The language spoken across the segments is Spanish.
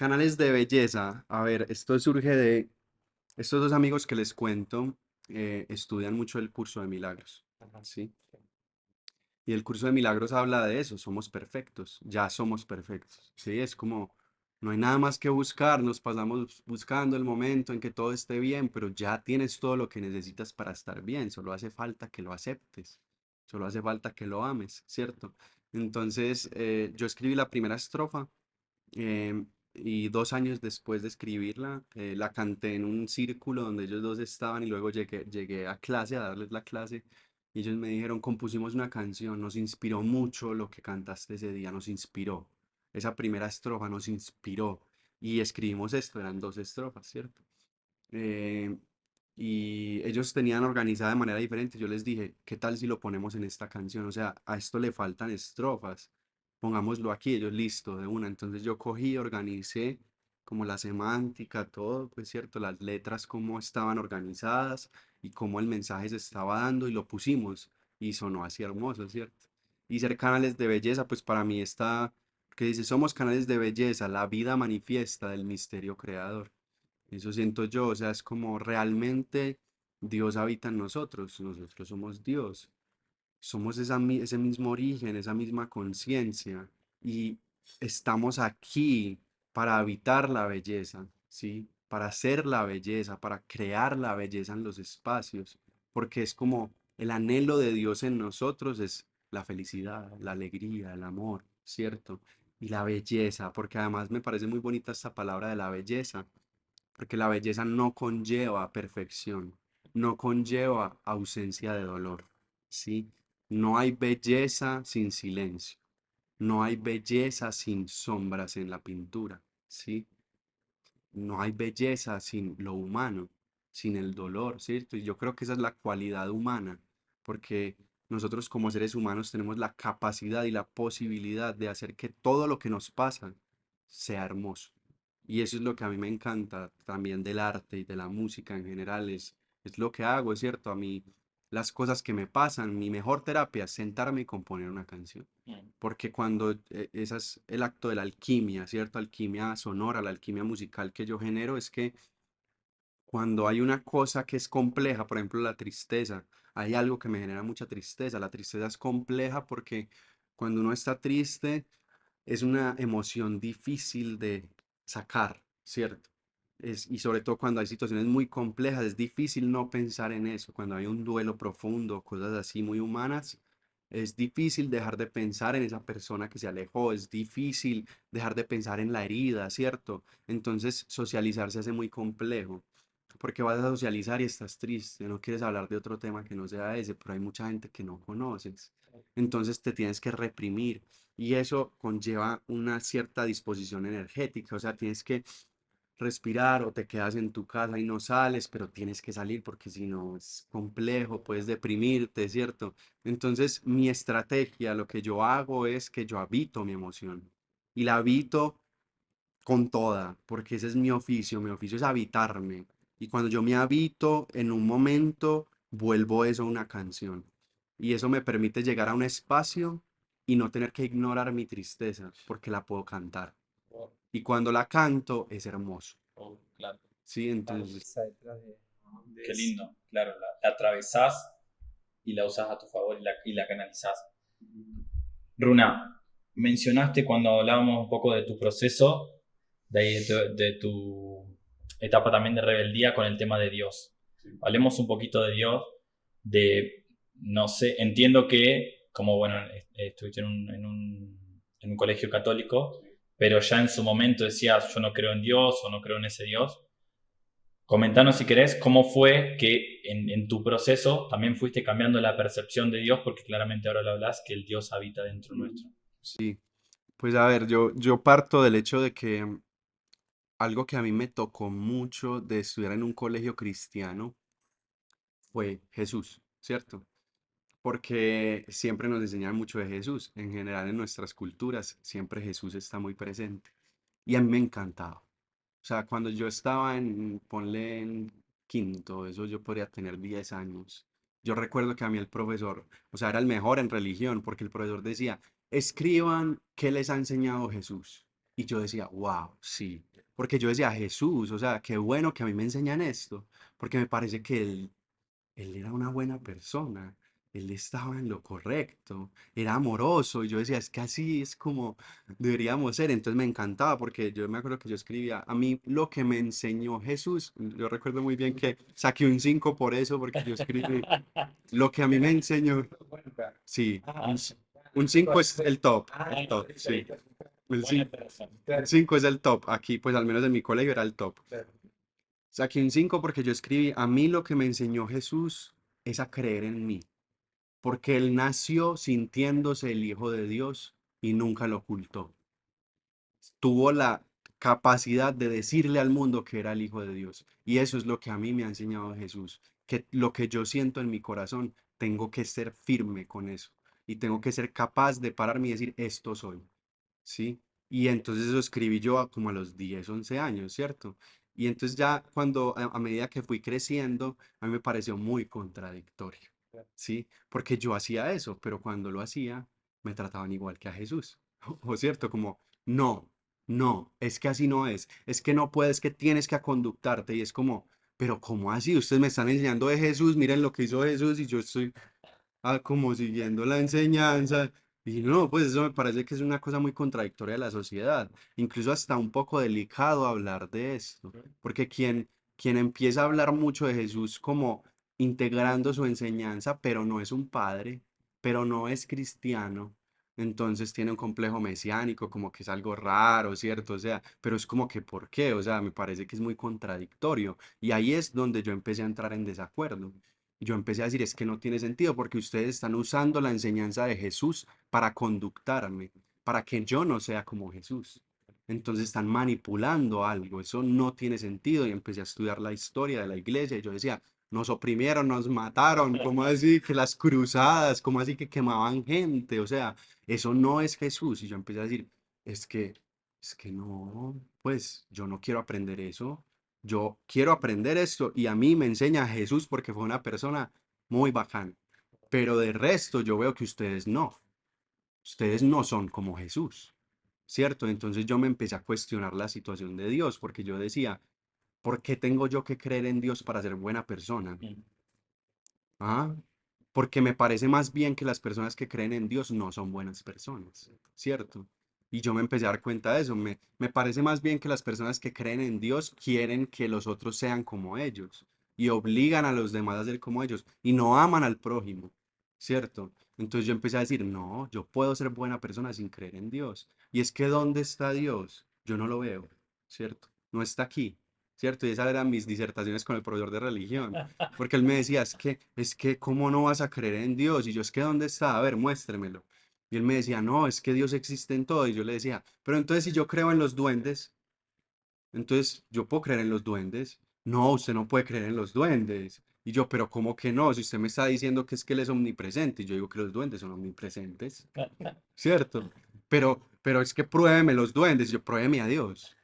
Canales de belleza. A ver, esto surge de estos dos amigos que les cuento, estudian mucho el curso de milagros, ¿sí? Y el curso de milagros habla de eso, somos perfectos, ya somos perfectos, ¿sí? Es como, no hay nada más que buscar, nos pasamos buscando el momento en que todo esté bien, pero ya tienes todo lo que necesitas para estar bien, solo hace falta que lo aceptes, solo hace falta que lo ames, ¿cierto? Entonces, yo escribí la primera estrofa. Y 2 años después de escribirla, la canté en un círculo donde ellos dos estaban y luego llegué a clase, a darles la clase, y ellos me dijeron, compusimos una canción, nos inspiró mucho lo que cantaste ese día, nos inspiró. Esa primera estrofa nos inspiró. Y escribimos esto, eran dos estrofas, ¿cierto? Eh, y ellos tenían organizada de manera diferente. Yo les dije, ¿qué tal si lo ponemos en esta canción? O sea, a esto le faltan estrofas. Pongámoslo aquí, ellos listo, de una. Entonces yo cogí, organicé como la semántica, todo, pues cierto, las letras, cómo estaban organizadas y cómo el mensaje se estaba dando y lo pusimos. Y sonó así hermoso, ¿cierto? Y ser canales de belleza, pues para mí está, que dice, somos canales de belleza, la vida manifiesta del misterio creador. Eso siento yo, o sea, es como realmente Dios habita en nosotros, nosotros somos Dios, somos ese mismo origen, esa misma conciencia y estamos aquí para habitar la belleza, ¿sí? Para hacer la belleza, para crear la belleza en los espacios, porque es como el anhelo de Dios en nosotros es la felicidad, la alegría, el amor, ¿cierto? Y la belleza, porque además me parece muy bonita esta palabra de la belleza porque la belleza no conlleva perfección, no conlleva ausencia de dolor, ¿sí? No hay belleza sin silencio, no hay belleza sin sombras en la pintura, ¿sí? No hay belleza sin lo humano, sin el dolor, ¿cierto? Y yo creo que esa es la cualidad humana, porque nosotros como seres humanos tenemos la capacidad y la posibilidad de hacer que todo lo que nos pasa sea hermoso. Y eso es lo que a mí me encanta también del arte y de la música en general, es lo que hago, es cierto, a mí las cosas que me pasan, mi mejor terapia es sentarme y componer una canción. Mm. Porque cuando ese es el acto de la alquimia, ¿cierto? Alquimia sonora, la alquimia musical que yo genero es que cuando hay una cosa que es compleja, por ejemplo la tristeza, hay algo que me genera mucha tristeza. La tristeza es compleja porque cuando uno está triste es una emoción difícil de sacar, ¿cierto? Y sobre todo cuando hay situaciones muy complejas, es difícil no pensar en eso. Cuando hay un duelo profundo, cosas así muy humanas, es difícil dejar de pensar en esa persona que se alejó, es difícil dejar de pensar en la herida, ¿cierto? Entonces, socializar se hace muy complejo, porque vas a socializar y estás triste, no quieres hablar de otro tema que no sea ese, pero hay mucha gente que no conoces. Entonces te tienes que reprimir y eso conlleva una cierta disposición energética, o sea, tienes que respirar o te quedas en tu casa y no sales, pero tienes que salir porque si no es complejo, puedes deprimirte, ¿cierto? Entonces, mi estrategia, lo que yo hago es que yo habito mi emoción y la habito con toda, porque ese es mi oficio es habitarme. Y cuando yo me habito en un momento, vuelvo eso a una canción. Y eso me permite llegar a un espacio y no tener que ignorar mi tristeza, porque la puedo cantar. Oh, Y cuando la canto, es hermoso. oh, claro. Sí, La entonces, belleza detrás de Qué lindo, claro, la atravesás y la usás a tu favor y la canalizás. Runa, mencionaste cuando hablábamos un poco de tu proceso, de tu etapa también de rebeldía con el tema de Dios. Hablemos un poquito de Dios, de, no sé, entiendo que, como bueno, estuviste en un colegio católico, pero ya en su momento decías, yo no creo en Dios o no creo en ese Dios. Comentanos si querés cómo fue que en tu proceso también fuiste cambiando la percepción de Dios, porque claramente ahora lo hablas, que el Dios habita dentro nuestro. sí. Pues a ver, yo parto del hecho de que algo que a mí me tocó mucho de estudiar en un colegio cristiano fue Jesús, ¿cierto? Porque siempre nos enseñan mucho de Jesús. En general en nuestras culturas siempre Jesús está muy presente. Y a mí me encantaba. O sea, cuando yo estaba ponle en quinto, eso yo podría tener 10 años. Yo recuerdo que a mí el profesor, o sea, era el mejor en religión, porque el profesor decía, escriban qué les ha enseñado Jesús. Y yo decía, wow, sí. porque yo decía, Jesús, o sea, qué bueno que a mí me enseñan esto, porque me parece que él era una buena persona, él estaba en lo correcto, era amoroso, y yo decía, es que así es como deberíamos ser, entonces me encantaba, porque yo me acuerdo que yo escribía, a mí lo que me enseñó Jesús, yo recuerdo muy bien que saqué un 5 por eso, porque yo escribí, lo que a mí me enseñó, sí, un 5 es el top, sí, el 5 es el top, aquí pues al menos en mi colegio era el top. Saqué un 5 porque yo escribí, a mí lo que me enseñó Jesús es a creer en mí, porque él nació sintiéndose el Hijo de Dios y nunca lo ocultó. Tuvo la capacidad de decirle al mundo que era el Hijo de Dios. Y eso es lo que a mí me ha enseñado Jesús, que lo que yo siento en mi corazón, tengo que ser firme con eso y tengo que ser capaz de pararme y decir, esto soy. ¿Sí? Y entonces eso escribí yo como a los 10 11 años, ¿cierto? Y entonces ya cuando a medida que fui creciendo, a mí me pareció muy contradictorio, ¿sí? Porque yo hacía eso, pero cuando lo hacía, me trataban igual que a Jesús, ¿o cierto? Como, no, no, es que así no es que no puedes, que tienes que conductarte y es como, pero ¿cómo así? Ustedes me están enseñando de Jesús, miren lo que hizo Jesús y yo estoy como siguiendo la enseñanza. Y no, pues eso me parece que es una cosa muy contradictoria de la sociedad, incluso hasta un poco delicado hablar de esto, porque quien empieza a hablar mucho de Jesús como integrando su enseñanza, pero no es un padre, pero no es cristiano, entonces tiene un complejo mesiánico, como que es algo raro, ¿cierto? O sea, pero es como que, ¿por qué? O sea, me parece que es muy contradictorio. Y ahí es donde yo empecé a entrar en desacuerdo. Yo empecé a decir, es que no tiene sentido porque ustedes están usando la enseñanza de Jesús para conductarme, para que yo no sea como Jesús. Entonces están manipulando algo, eso no tiene sentido. Y empecé a estudiar la historia de la iglesia y yo decía, nos oprimieron, nos mataron, ¿cómo así que las cruzadas, cómo así que quemaban gente? O sea, eso no es Jesús. Y yo empecé a decir, es que, es que no, pues yo no quiero aprender eso. Yo quiero aprender esto y a mí me enseña Jesús porque fue una persona muy bacán. Pero de resto yo veo que ustedes no son como Jesús, ¿cierto? Entonces yo me empecé a cuestionar la situación de Dios porque yo decía, ¿por qué tengo yo que creer en Dios para ser buena persona? Ah, porque me parece más bien que las personas que creen en Dios no son buenas personas, ¿cierto? Y yo me empecé a dar cuenta de eso. Me parece más bien que las personas que creen en Dios quieren que los otros sean como ellos y obligan a los demás a ser como ellos y no aman al prójimo, ¿cierto? Entonces yo empecé a decir, no, yo puedo ser buena persona sin creer en Dios. Y es que ¿dónde está Dios? Yo no lo veo, ¿cierto? No está aquí, ¿cierto? Y esas eran mis disertaciones con el profesor de religión. Porque él me decía, ¿cómo no vas a creer en Dios? Y yo, es que, ¿dónde está? A ver, muéstremelo. Y él me decía, no, es que Dios existe en todo. Y yo le decía, pero entonces si yo creo en los duendes, entonces yo puedo creer en los duendes. No, usted no puede creer en los duendes. Y yo, pero ¿cómo que no? Si usted me está diciendo que es que Él es omnipresente. Y yo digo que los duendes son omnipresentes, ¿cierto? Pero es que pruébeme los duendes. Y yo, pruébeme a Dios.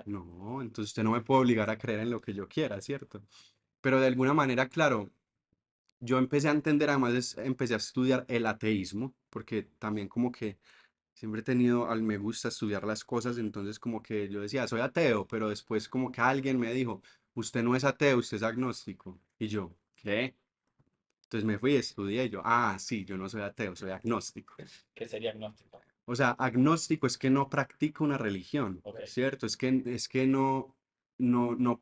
No, entonces usted no me puede obligar a creer en lo que yo quiera, ¿cierto? Pero de alguna manera, claro, yo empecé a entender, además empecé a estudiar el ateísmo, porque también como que siempre he tenido, me gusta estudiar las cosas, entonces como que yo decía, soy ateo, pero después como que alguien me dijo, usted no es ateo, usted es agnóstico. Y yo, ¿qué? Entonces me fui y estudié y yo, ah, sí, yo no soy ateo, soy agnóstico. ¿Qué sería agnóstico? O sea, agnóstico es que no practica una religión, Ok. ¿cierto? Es que no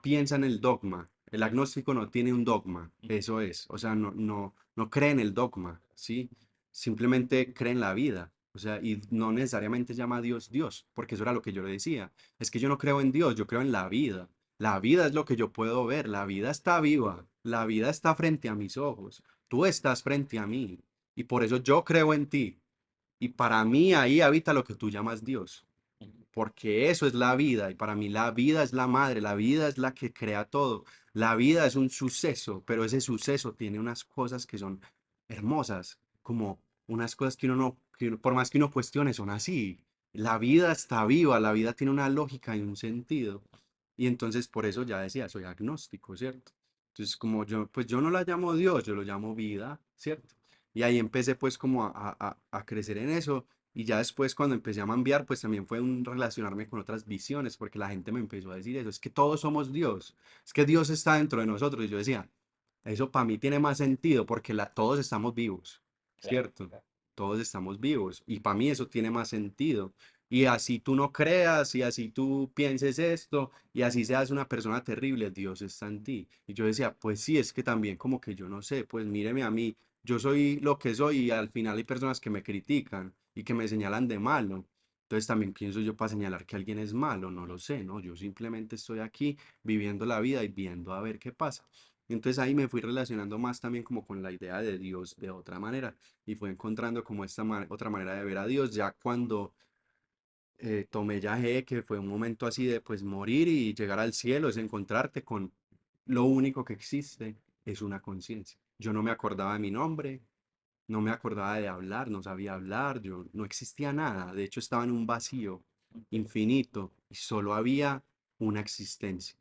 piensa en el dogma. El agnóstico no tiene un dogma, eso es. O sea, no cree en el dogma, ¿sí? Simplemente cree en la vida. O sea, y no necesariamente llama a Dios Dios, porque eso era lo que yo le decía. Es que yo no creo en Dios, yo creo en la vida. La vida es lo que yo puedo ver, la vida está viva, la vida está frente a mis ojos, tú estás frente a mí, y por eso yo creo en ti. Y para mí ahí habita lo que tú llamas Dios, porque eso es la vida, y para mí la vida es la madre, la vida es la que crea todo, la vida es un suceso, pero ese suceso tiene unas cosas que son hermosas, como unas cosas que uno no, por más que uno cuestione, son así. La vida está viva, la vida tiene una lógica y un sentido. Y entonces por eso ya decía, soy agnóstico, ¿cierto? Entonces como yo, pues yo no la llamo Dios, yo lo llamo vida, ¿cierto? Y ahí empecé pues como a crecer en eso Y ya después cuando empecé a cambiar, pues también fue un relacionarme con otras visiones, porque la gente me empezó a decir eso, es que todos somos Dios, es que Dios está dentro de nosotros. Y yo decía, eso para mí tiene más sentido porque todos estamos vivos, Claro, ¿cierto? Todos estamos vivos y para mí eso tiene más sentido. Y así tú no creas y así tú pienses esto y así seas una persona terrible, Dios está en ti. Y yo decía, pues sí, es que también como que yo no sé, pues míreme a mí, yo soy lo que soy y al final hay personas que me critican y que me señalan de malo. Entonces también pienso yo para señalar que alguien es malo, no lo sé, ¿no? Yo simplemente estoy aquí viviendo la vida y viendo a ver qué pasa. Entonces ahí me fui relacionando más también como con la idea de Dios de otra manera y fue encontrando como esta otra manera de ver a Dios ya cuando tomé viaje, que fue un momento así de pues morir y llegar al cielo, es encontrarte con lo único que existe, es una conciencia. Yo no me acordaba de mi nombre, no me acordaba de hablar, no sabía hablar, yo no existía nada, de hecho estaba en un vacío infinito y solo había una existencia,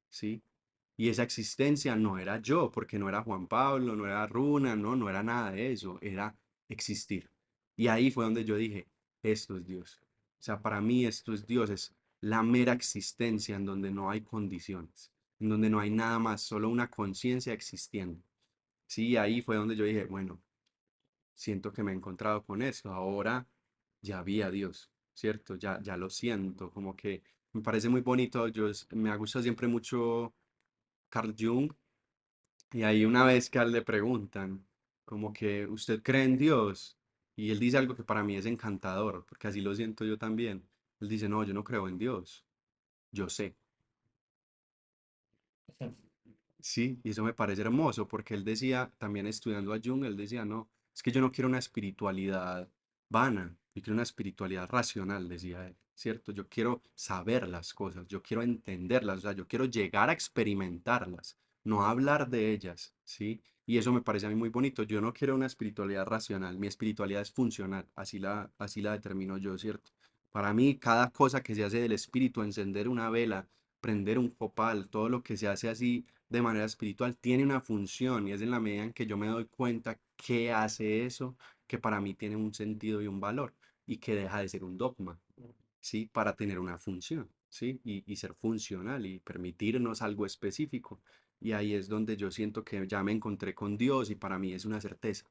¿sí? Y esa existencia no era yo, porque no era Juan Pablo, no era Runa, no, no era nada de eso, era existir. Y ahí fue donde yo dije, esto es Dios. O sea, para mí esto es Dios, es la mera existencia en donde no hay condiciones, en donde no hay nada más, solo una conciencia existiendo. Sí, y ahí fue donde yo dije, bueno, siento que me he encontrado con esto, ahora ya vi a Dios, ¿cierto? Ya lo siento, como que me parece muy bonito, me ha gustado siempre mucho Carl Jung, y ahí una vez que a él le preguntan, como que usted cree en Dios, y él dice algo que para mí es encantador, porque así lo siento yo también. Él dice, no, yo no creo en Dios, yo sé. Sí, y eso me parece hermoso, porque él decía, también estudiando a Jung, él decía, no, es que yo no quiero una espiritualidad vana, yo quiero una espiritualidad racional, decía él, ¿cierto? Yo quiero saber las cosas, yo quiero entenderlas, o sea, yo quiero llegar a experimentarlas, no hablar de ellas, ¿sí? Y eso me parece a mí muy bonito. Yo no quiero una espiritualidad racional, mi espiritualidad es funcional, así la determino yo, ¿cierto? Para mí, cada cosa que se hace del espíritu, encender una vela, prender un copal, todo lo que se hace así de manera espiritual tiene una función y es en la medida en que yo me doy cuenta que hace eso, que para mí tiene un sentido y un valor y que deja de ser un dogma, ¿sí? Para tener una función, ¿sí? Y ser funcional y permitirnos algo específico. Y ahí es donde yo siento que ya me encontré con Dios y para mí es una certeza.